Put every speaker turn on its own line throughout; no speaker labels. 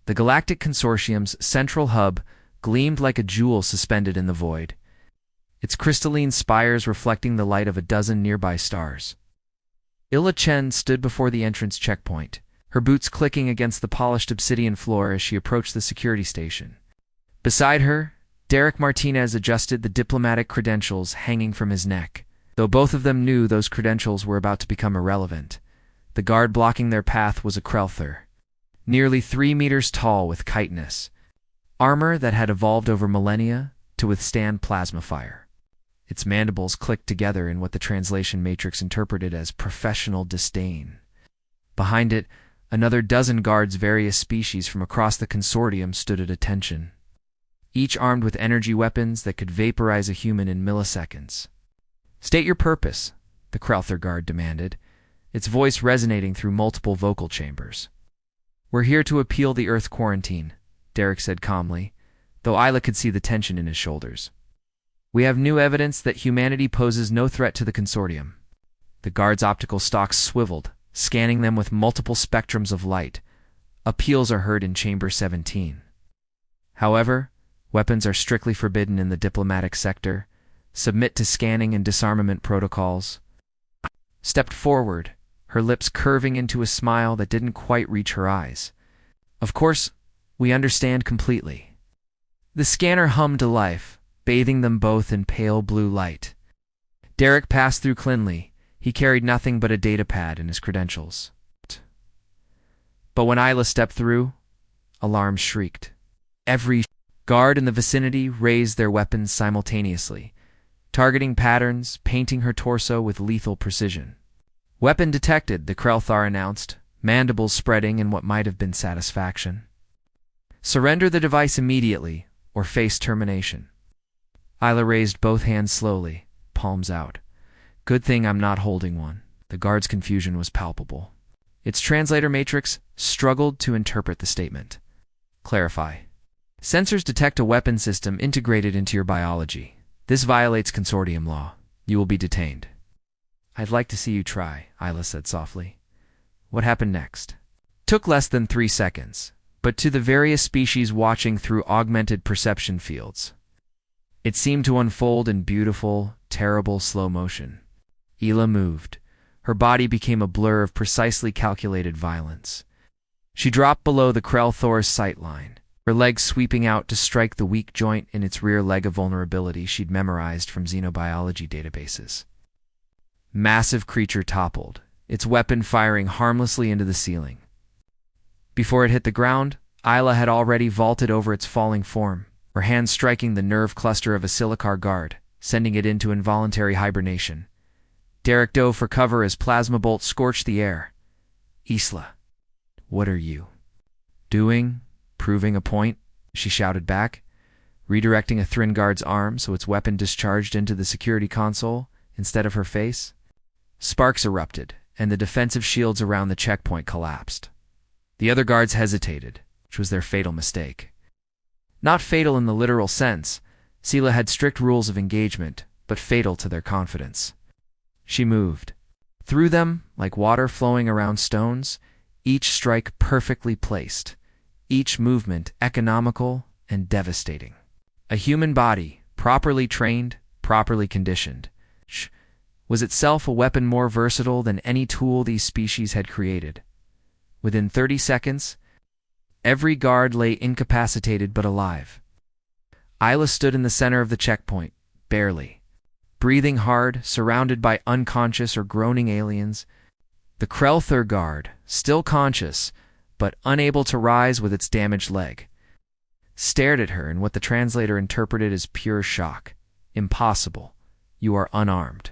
The Galactic Consortium's central hub gleamed like a jewel suspended in the void, its crystalline spires reflecting the light of a dozen nearby stars. Illa Chen stood before the entrance checkpoint, her boots clicking against the polished obsidian floor as she approached the security station. Beside her, Derek Martinez adjusted the diplomatic credentials hanging from his neck. Though both of them knew those credentials were about to become irrelevant, the guard blocking their path was a Krelther, nearly 3 meters tall with chitinous armor that had evolved over millennia to withstand plasma fire. Its mandibles clicked together in what the translation matrix interpreted as professional disdain. Behind it, another dozen guards, various species from across the consortium, stood at attention, each armed with energy weapons that could vaporize a human in milliseconds. "State your purpose," the Krelther guard demanded, its voice resonating through multiple vocal chambers. "We're here to appeal the Earth quarantine," Derek said calmly, though Isla could see the tension in his shoulders. "We have new evidence that humanity poses no threat to the consortium." The guard's optical stalks swiveled, scanning them with multiple spectrums of light. "Appeals are heard in Chamber 17. However, weapons are strictly forbidden in the diplomatic sector. Submit to scanning and disarmament protocols." Stepped forward, her lips curving into a smile that didn't quite reach her eyes. "Of course, we understand completely." The scanner hummed to life, bathing them both in pale blue light. Derek passed through cleanly. He carried nothing but a data pad and his credentials. But when Isla stepped through, alarms shrieked. Every guard in the vicinity raised their weapons simultaneously, targeting patterns, painting her torso with lethal precision. "Weapon detected," the Krelthar announced, mandibles spreading in what might have been satisfaction. "Surrender the device immediately, or face termination." Isla raised both hands slowly, palms out. "Good thing I'm not holding one." The guard's confusion was palpable. Its translator matrix struggled to interpret the statement. "Clarify. Sensors detect a weapon system integrated into your biology. This violates consortium law. You will be detained." "I'd like to see you try," Isla said softly. "What happened next?" Took less than 3 seconds, but to the various species watching through augmented perception fields, it seemed to unfold in beautiful, terrible slow motion. Ila moved. Her body became a blur of precisely calculated violence. She dropped below the Krelthor's sight line, her legs sweeping out to strike the weak joint in its rear leg, a vulnerability she'd memorized from xenobiology databases. Massive creature toppled, its weapon firing harmlessly into the ceiling. Before it hit the ground, Isla had already vaulted over its falling form, her hand striking the nerve cluster of a Silicar guard, sending it into involuntary hibernation. Derek dove for cover as plasma bolts scorched the air. "Isla, what are you doing? Proving a point?" she shouted back, redirecting a Thrin guard's arm so its weapon discharged into the security console instead of her face. Sparks erupted, and the defensive shields around the checkpoint collapsed. The other guards hesitated, which was their fatal mistake. Not fatal in the literal sense. Sela had strict rules of engagement, but fatal to their confidence. She moved. Through them, like water flowing around stones, each strike perfectly placed, each movement economical and devastating. A human body, properly trained, properly conditioned, was itself a weapon more versatile than any tool these species had created. Within 30 seconds, every guard lay incapacitated but alive. Isla stood in the center of the checkpoint, barely, breathing hard, surrounded by unconscious or groaning aliens. The Krelther guard, still conscious, but unable to rise with its damaged leg, stared at her in what the translator interpreted as pure shock. "Impossible. You are unarmed."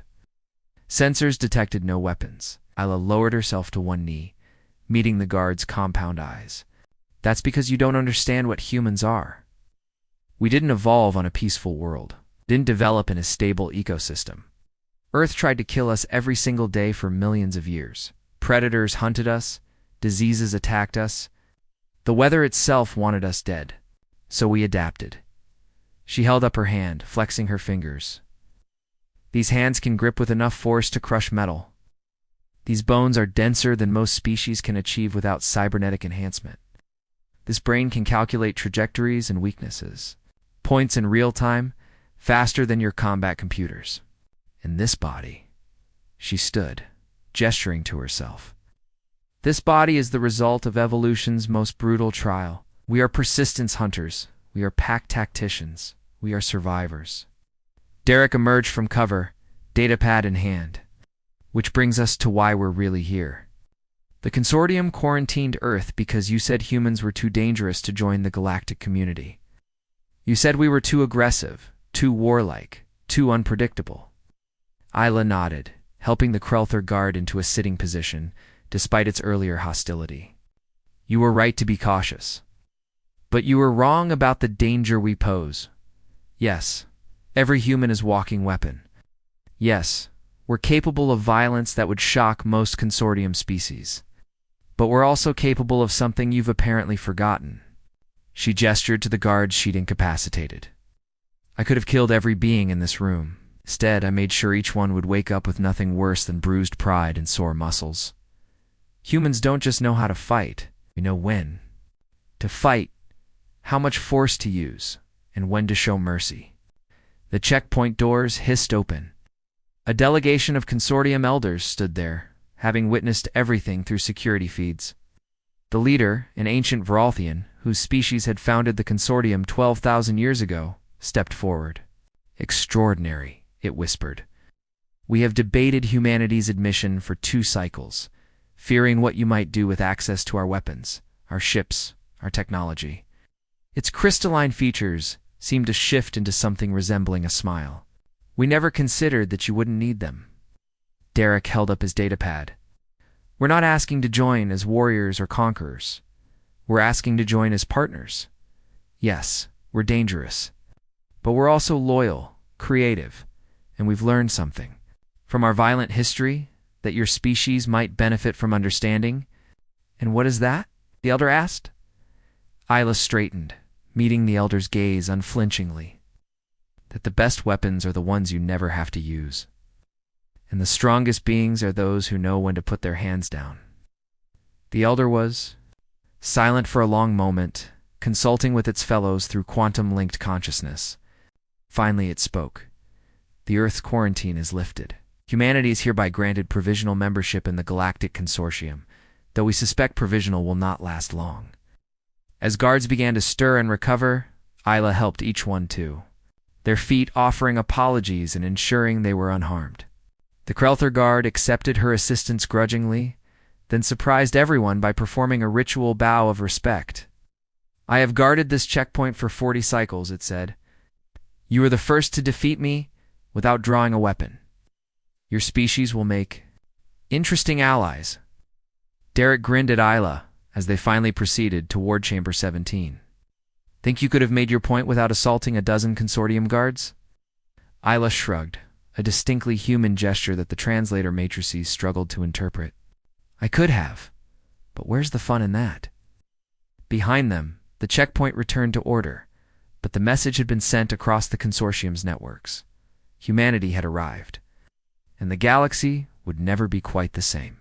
Sensors detected no weapons. Isla lowered herself to one knee, meeting the guard's compound eyes. "That's because you don't understand what humans are. We didn't evolve on a peaceful world, didn't develop in a stable ecosystem. Earth tried to kill us every single day for millions of years. Predators hunted us, diseases attacked us. The weather itself wanted us dead. So we adapted." She held up her hand, flexing her fingers. "These hands can grip with enough force to crush metal. These bones are denser than most species can achieve without cybernetic enhancement. This brain can calculate trajectories and weaknesses, points in real time, faster than your combat computers. In this body, she stood, gesturing to herself. This body is the result of evolution's most brutal trial. We are persistence hunters. We are pack tacticians. We are survivors. Derek emerged from cover, datapad in hand. Which brings us to why we're really here. The consortium quarantined Earth because you said humans were too dangerous to join the galactic community. You said we were too aggressive, too warlike, too unpredictable. Isla nodded, helping the Krelther guard into a sitting position, despite its earlier hostility. You were right to be cautious. But you were wrong about the danger we pose. Yes, every human is a walking weapon. Yes, we're capable of violence that would shock most consortium species. But we're also capable of something you've apparently forgotten. She gestured to the guards she'd incapacitated. I could have killed every being in this room. Instead, I made sure each one would wake up with nothing worse than bruised pride and sore muscles. Humans don't just know how to fight, we know when to fight, how much force to use, and when to show mercy. The checkpoint doors hissed open. A delegation of consortium elders stood there, having witnessed everything through security feeds. The leader, an ancient Veralthian, whose species had founded the consortium 12,000 years ago, stepped forward. Extraordinary, it whispered. We have debated humanity's admission for 2 cycles, fearing what you might do with access to our weapons, our ships, our technology. Its crystalline features seemed to shift into something resembling a smile. We never considered that you wouldn't need them. Derek held up his datapad. We're not asking to join as warriors or conquerors. We're asking to join as partners. Yes, we're dangerous. But we're also loyal, creative, and we've learned something. From our violent history, that your species might benefit from understanding. And what is that? The elder asked. Isla straightened, meeting the elder's gaze unflinchingly. That the best weapons are the ones you never have to use. And the strongest beings are those who know when to put their hands down. The elder was silent for a long moment, consulting with its fellows through quantum-linked consciousness. Finally it spoke. The Earth's quarantine is lifted. Humanity is hereby granted provisional membership in the Galactic Consortium, though we suspect provisional will not last long. As guards began to stir and recover, Isla helped each one too, their feet offering apologies and ensuring they were unharmed. The Krelther guard accepted her assistance grudgingly, then surprised everyone by performing a ritual bow of respect. I have guarded this checkpoint for 40 cycles, it said. You are the first to defeat me without drawing a weapon. Your species will make interesting allies. Derek grinned at Isla as they finally proceeded toward Chamber 17. Think you could have made your point without assaulting a dozen consortium guards? Isla shrugged, a distinctly human gesture that the translator matrices struggled to interpret. I could have, but where's the fun in that? Behind them, the checkpoint returned to order, but the message had been sent across the consortium's networks. Humanity had arrived, and the galaxy would never be quite the same.